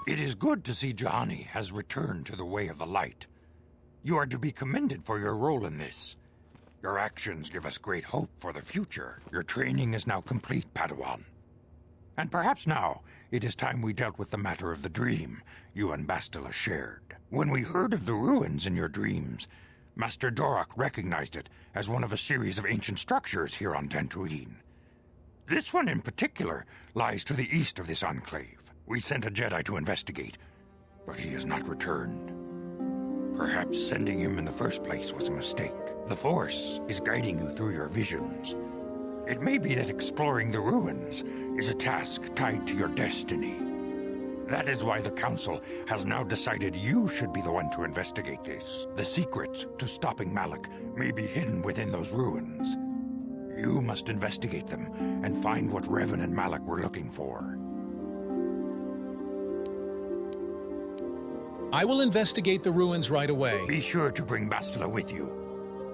It is good to see Johnny has returned to the way of the light. You are to be commended for your role in this. Your actions give us great hope for the future. Your training is now complete, Padawan. And perhaps now, it is time we dealt with the matter of the dream you and Bastila shared. When we heard of the ruins in your dreams, Master Dorak recognized it as one of a series of ancient structures here on Dantooine. This one in particular lies to the east of this enclave. We sent a Jedi to investigate, but he has not returned. Perhaps sending him in the first place was a mistake. The Force is guiding you through your visions. It may be that exploring the ruins is a task tied to your destiny. That is why the Council has now decided you should be the one to investigate this. The secrets to stopping Malak may be hidden within those ruins. You must investigate them and find what Revan and Malak were looking for. I will investigate the ruins right away. Be sure to bring Bastila with you.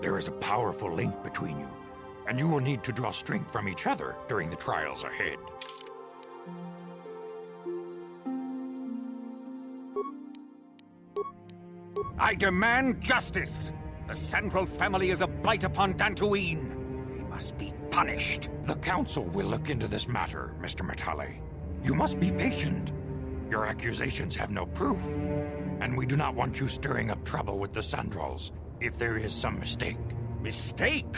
There is a powerful link between you, and you will need to draw strength from each other during the trials ahead. I demand justice! The Central family is a blight upon Dantooine. They must be punished. The Council will look into this matter, Mr. Matale. You must be patient. Your accusations have no proof, and we do not want you stirring up trouble with the Sandrals if there is some mistake. Mistake?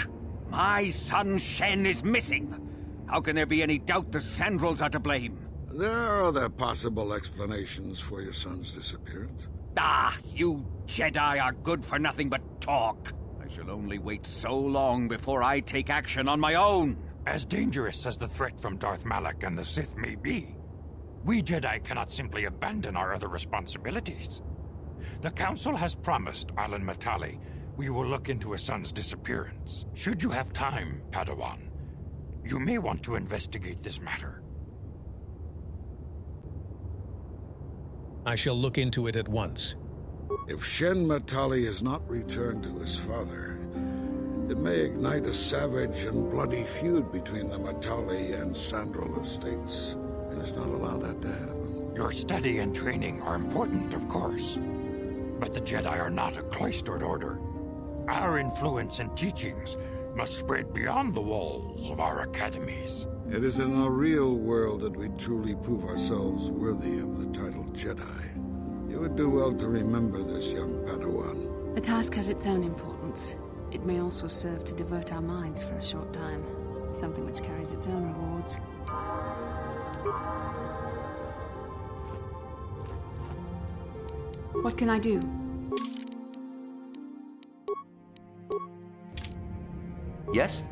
My son Shen is missing. How can there be any doubt the Sandrals are to blame? There are other possible explanations for your son's disappearance. Ah, you Jedi are good for nothing but talk. I shall only wait so long before I take action on my own. As dangerous as the threat from Darth Malak and the Sith may be, we Jedi cannot simply abandon our other responsibilities. The Council has promised Alan Matale we will look into his son's disappearance. Should you have time, Padawan, you may want to investigate this matter. I shall look into it at once. If Shen Matali is not returned to his father, it may ignite a savage and bloody feud between the Matali and Sandral estates. We must not allow that to happen. Your study and training are important, of course, but the Jedi are not a cloistered order. Our influence and teachings must spread beyond the walls of our academies. It is in the real world that we truly prove ourselves worthy of the title Jedi. You would do well to remember this, young Padawan. The task has its own importance. It may also serve to divert our minds for a short time, something which carries its own rewards. What can I do? Yes?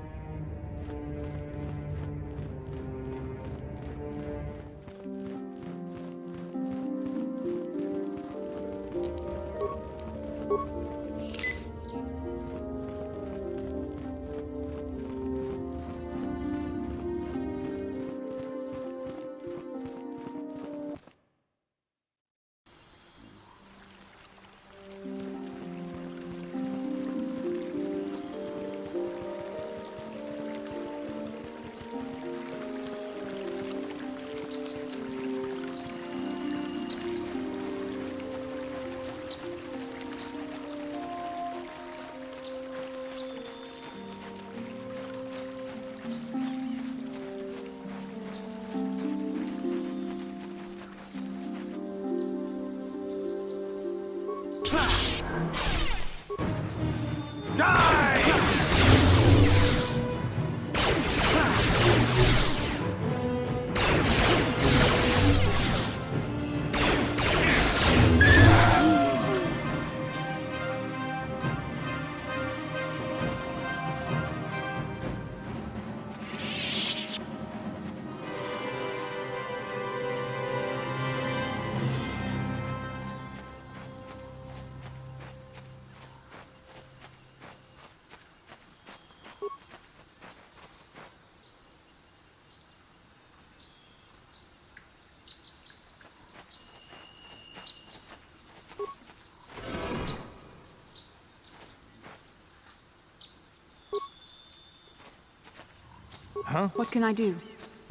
Huh? What can I do?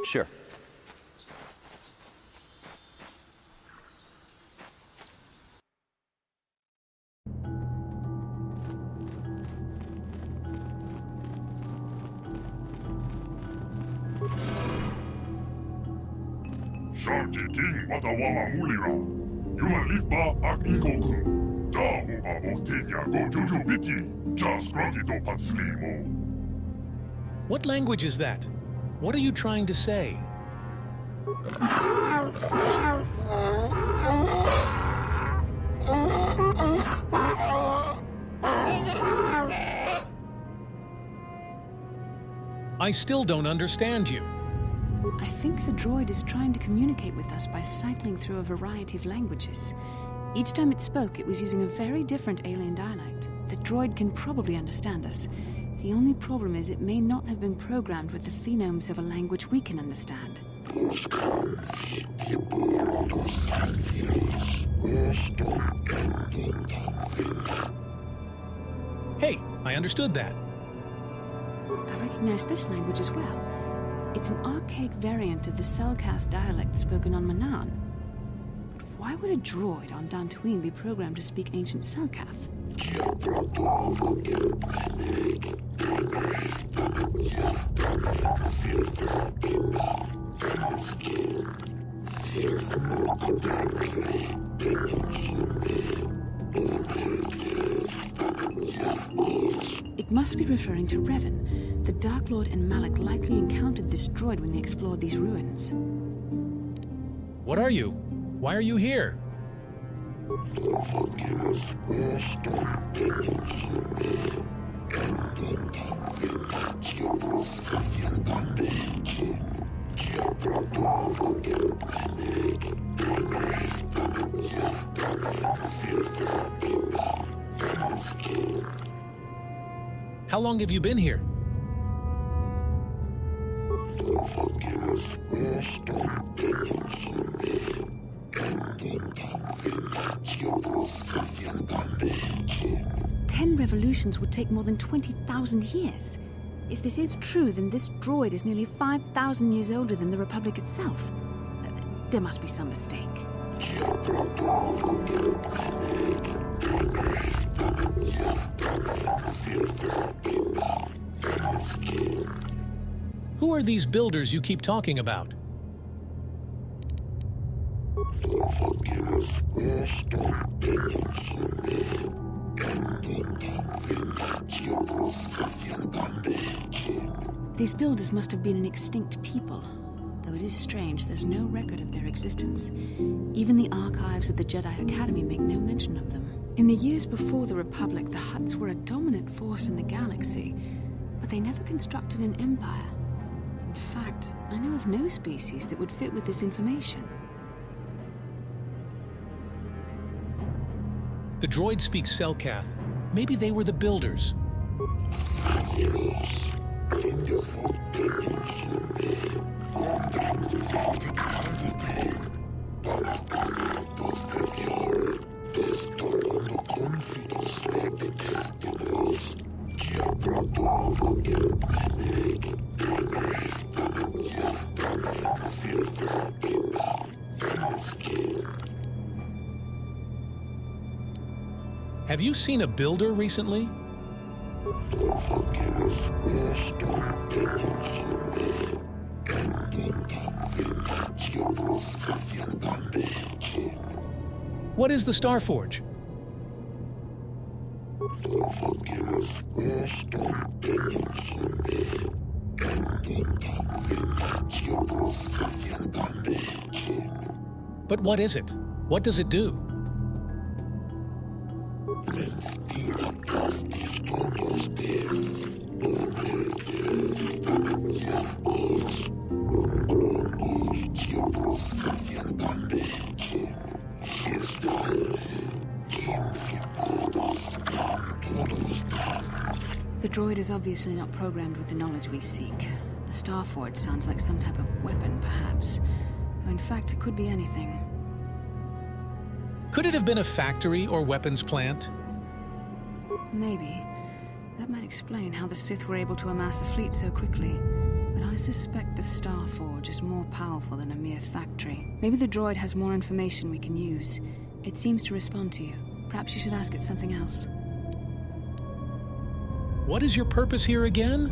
Sure. Sharji King Watawama Mulira. Yuma Lipa Ak Ikoku. Da Huba Botinya Go Juju Biti. Just Grogito Patslimo. What language is that? What are you trying to say? I still don't understand you. I think the droid is trying to communicate with us by cycling through a variety of languages. Each time it spoke, it was using a very different alien dialect. The droid can probably understand us. The only problem is it may not have been programmed with the phonemes of a language we can understand. Hey, I understood that. I recognize this language as well. It's an archaic variant of the Selkath dialect spoken on Manaan. But why would a droid on Dantooine be programmed to speak ancient Selkath? It must be referring to Revan. The Dark Lord and Malak likely encountered this droid when they explored these ruins. What are you? Why are you here? How long have you been here? Ten revolutions would take more than 20,000 years. If this is true, then this droid is nearly 5,000 years older than the Republic itself. There must be some mistake. Who are these builders you keep talking about? These builders must have been an extinct people. Though it is strange, there's no record of their existence. Even the archives of the Jedi Academy make no mention of them. In the years before the Republic, the Hutts were a dominant force in the galaxy, but they never constructed an empire. In fact, I know of no species that would fit with this information. The droid speaks Selkath. Maybe they were the builders. Have you seen a builder recently? What is the Starforge? But what is it? What does it do? The droid is obviously not programmed with the knowledge we seek. The Starforge sounds like some type of weapon, perhaps. Though in fact, it could be anything. Could it have been a factory or weapons plant? Maybe. That might explain how the Sith were able to amass a fleet so quickly. But I suspect the Starforge is more powerful than a mere factory. Maybe the droid has more information we can use. It seems to respond to you. Perhaps you should ask it something else. What is your purpose here again?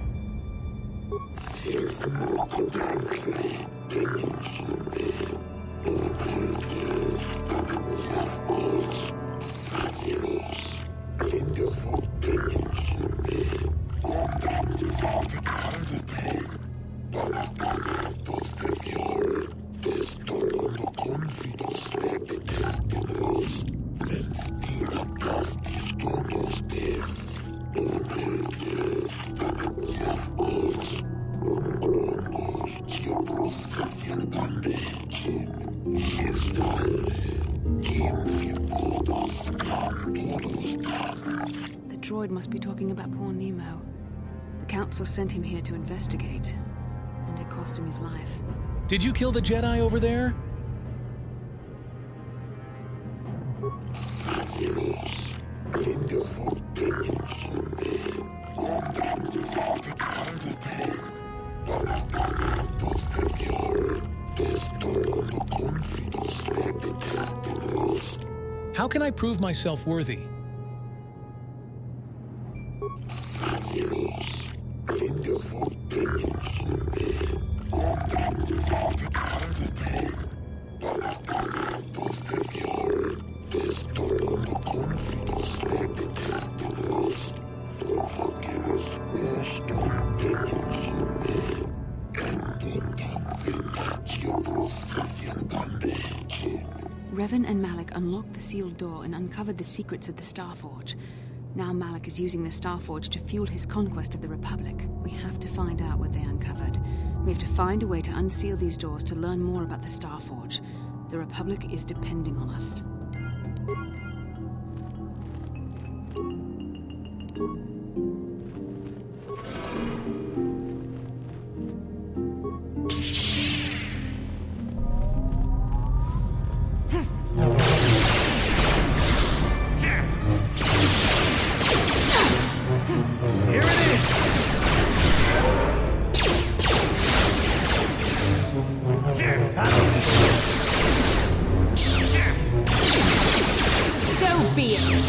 The droid must be talking about poor Nemo. The Council sent him here to investigate, and it cost him his life. Did you kill the Jedi over there? How can I prove myself worthy? Revan and Malak unlocked the sealed door and uncovered the secrets of the Starforge. Now Malak is using the Starforge to fuel his conquest of the Republic. We have to find out what they uncovered. We have to find a way to unseal these doors to learn more about the Starforge. The Republic is depending on us. So be it.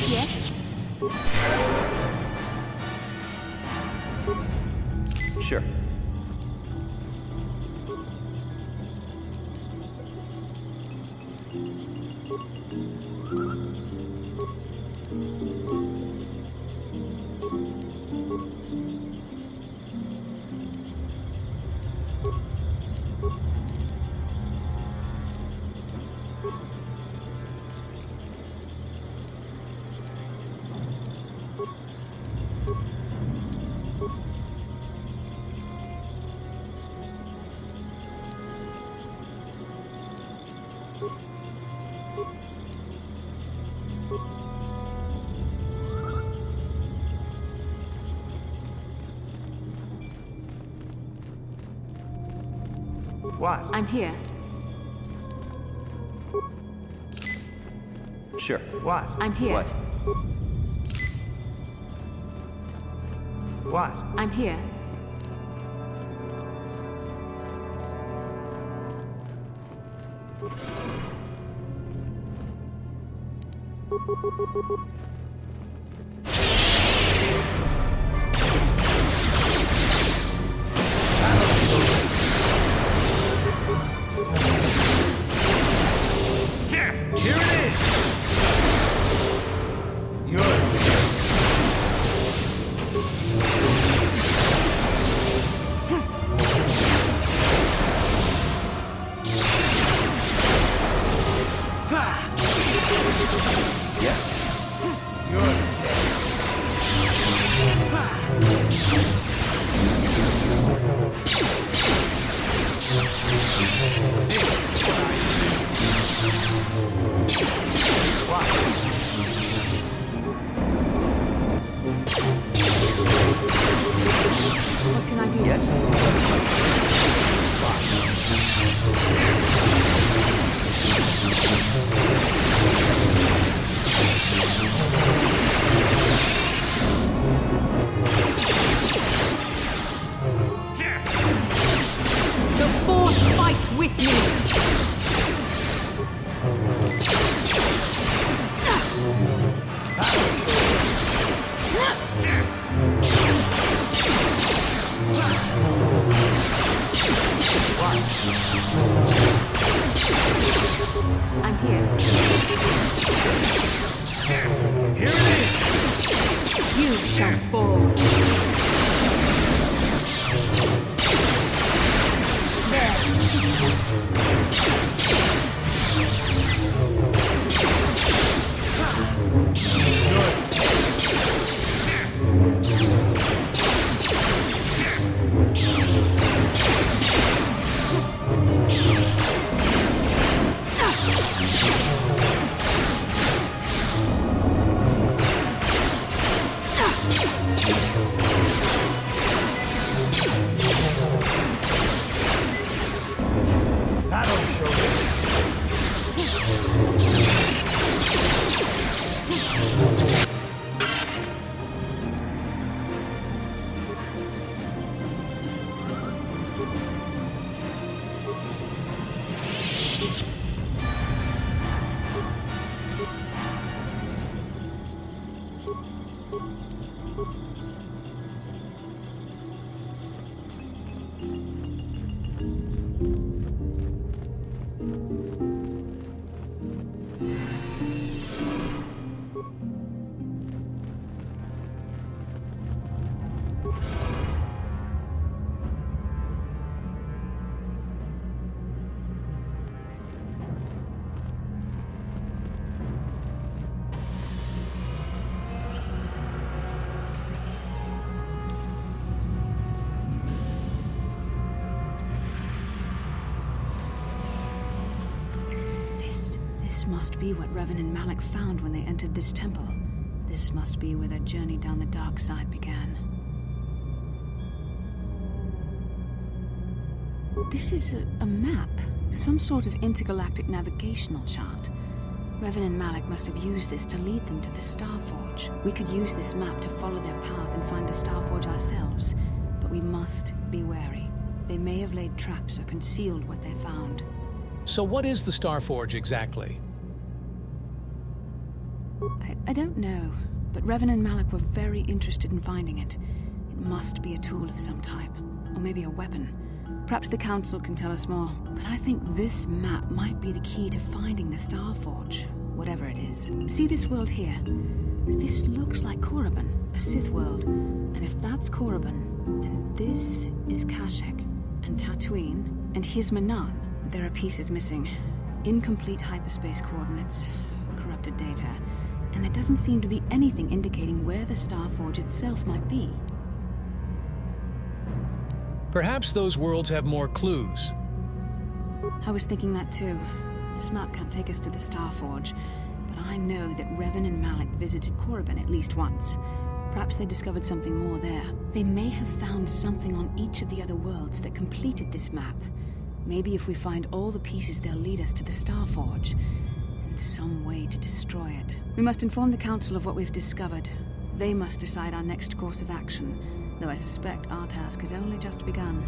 Yes? Sure. I'm here. Sure. What? I'm here. What? What? I'm here. Here it is! Yours. Yes. Yours. What can I do? Yes. The Force fights with me! I'm here. Here it is! You shall fall. That'll show This must be what Revan and Malak found when they entered this temple. This must be where their journey down the dark side began. This is a map. Some sort of intergalactic navigational chart. Revan and Malak must have used this to lead them to the Starforge. We could use this map to follow their path and find the Starforge ourselves. But we must be wary. They may have laid traps or concealed what they found. So what is the Starforge exactly? I don't know, but Revan and Malak were very interested in finding it. It must be a tool of some type, or maybe a weapon. Perhaps the Council can tell us more, but I think this map might be the key to finding the Starforge, whatever it is. See this world here? This looks like Korriban, a Sith world. And if that's Korriban, then this is Kashyyyk, and Dantooine, and here's Manan. There are pieces missing. Incomplete hyperspace coordinates, corrupted data, and there doesn't seem to be anything indicating where the Starforge itself might be. Perhaps those worlds have more clues. I was thinking that too. This map can't take us to the Starforge, but I know that Revan and Malak visited Korriban at least once. Perhaps they discovered something more there. They may have found something on each of the other worlds that completed this map. Maybe if we find all the pieces, they'll lead us to the Starforge. And find some way to destroy it. We must inform the Council of what we've discovered. They must decide our next course of action, though I suspect our task has only just begun.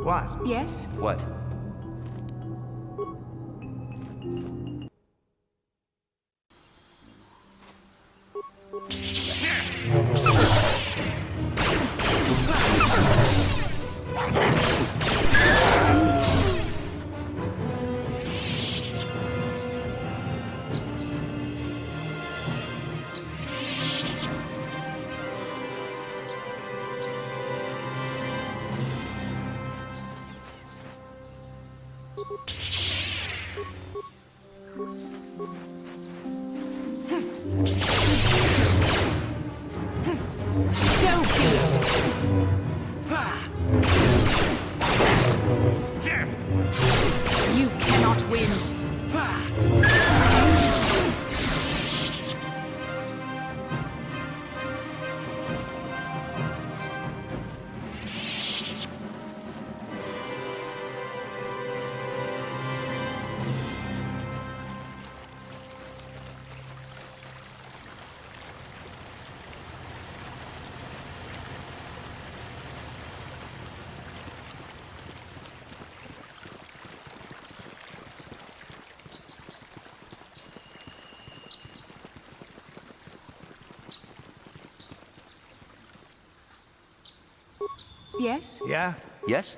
What? Yes? What? So be it! You cannot win! Yes? Yeah? Yes?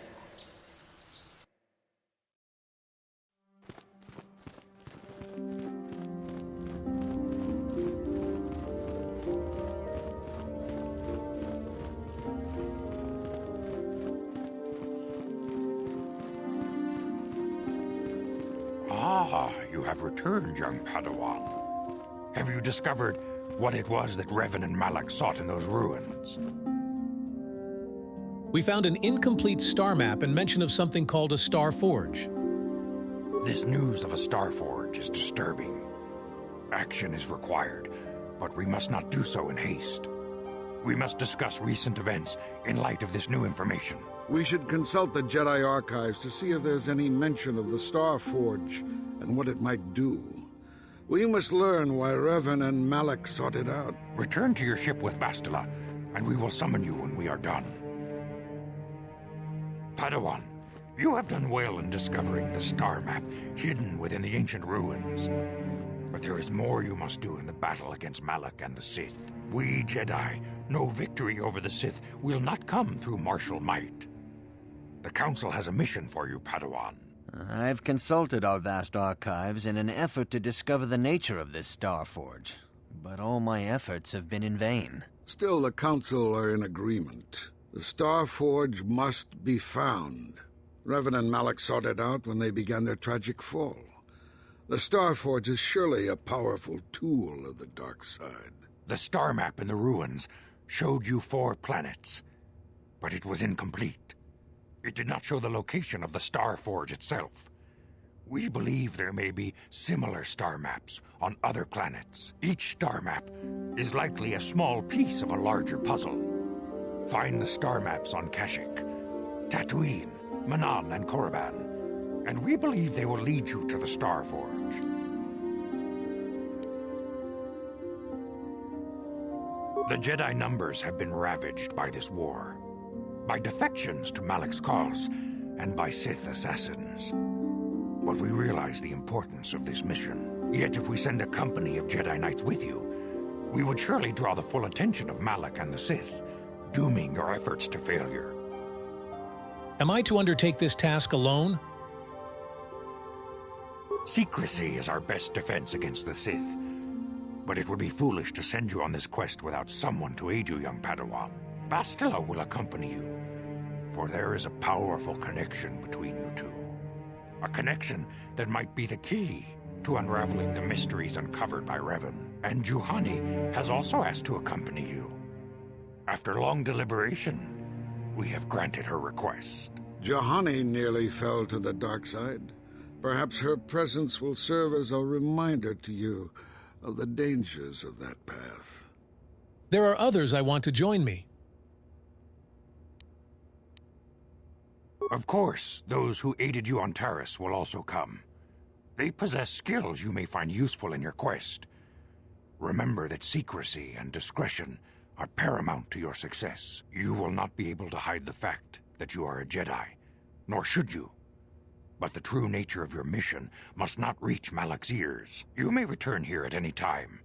Ah, you have returned, young Padawan. Have you discovered what it was that Revan and Malak sought in those ruins? We found an incomplete star map and mention of something called a Star Forge. This news of a Star Forge is disturbing. Action is required, but we must not do so in haste. We must discuss recent events in light of this new information. We should consult the Jedi archives to see if there's any mention of the Star Forge and what it might do. We must learn why Revan and Malak sought it out. Return to your ship with Bastila, and we will summon you when we are done. Padawan, you have done well in discovering the star map hidden within the ancient ruins. But there is more you must do in the battle against Malak and the Sith. We Jedi know victory over the Sith will not come through martial might. The Council has a mission for you, Padawan. I've consulted our vast archives in an effort to discover the nature of this Star Forge, but all my efforts have been in vain. Still, the Council are in agreement. The Star Forge must be found. Revan and Malak sought it out when they began their tragic fall. The Star Forge is surely a powerful tool of the dark side. The star map in the ruins showed you 4 planets, but it was incomplete. It did not show the location of the Star Forge itself. We believe there may be similar star maps on other planets. Each star map is likely a small piece of a larger puzzle. Find the star maps on Kashyyyk, Dantooine, Manan, and Korriban, and we believe they will lead you to the Star Forge. The Jedi numbers have been ravaged by this war, by defections to Malak's cause, and by Sith assassins. But we realize the importance of this mission. Yet if we send a company of Jedi Knights with you, we would surely draw the full attention of Malak and the Sith, dooming your efforts to failure. Am I to undertake this task alone? Secrecy is our best defense against the Sith. But it would be foolish to send you on this quest without someone to aid you, young Padawan. Bastila will accompany you, for there is a powerful connection between you two. A connection that might be the key to unraveling the mysteries uncovered by Revan. And Juhani has also asked to accompany you. After long deliberation, we have granted her request. Juhani nearly fell to the dark side. Perhaps her presence will serve as a reminder to you of the dangers of that path. There are others I want to join me. Of course, those who aided you on Taris will also come. They possess skills you may find useful in your quest. Remember that secrecy and discretion are paramount to your success. You will not be able to hide the fact that you are a Jedi, nor should you. But the true nature of your mission must not reach Malak's ears. You may return here at any time.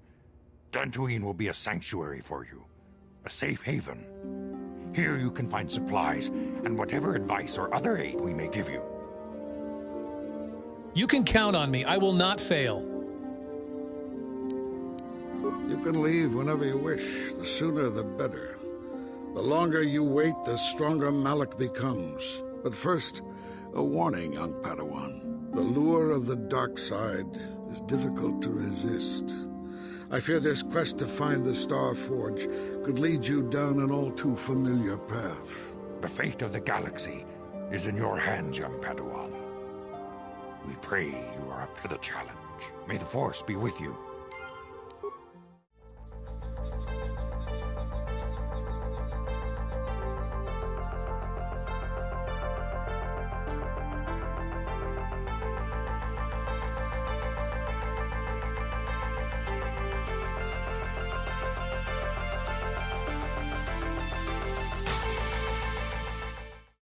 Dantooine will be a sanctuary for you, a safe haven. Here you can find supplies and whatever advice or other aid we may give you. You can count on me. I will not fail. You can leave whenever you wish. The sooner the better. The longer you wait, the stronger Malak becomes. But first, a warning, young Padawan. The lure of the dark side is difficult to resist. I fear this quest to find the Star Forge could lead you down an all too familiar path. The fate of the galaxy is in your hands, young Padawan. We pray you are up to the challenge. May the Force be with you.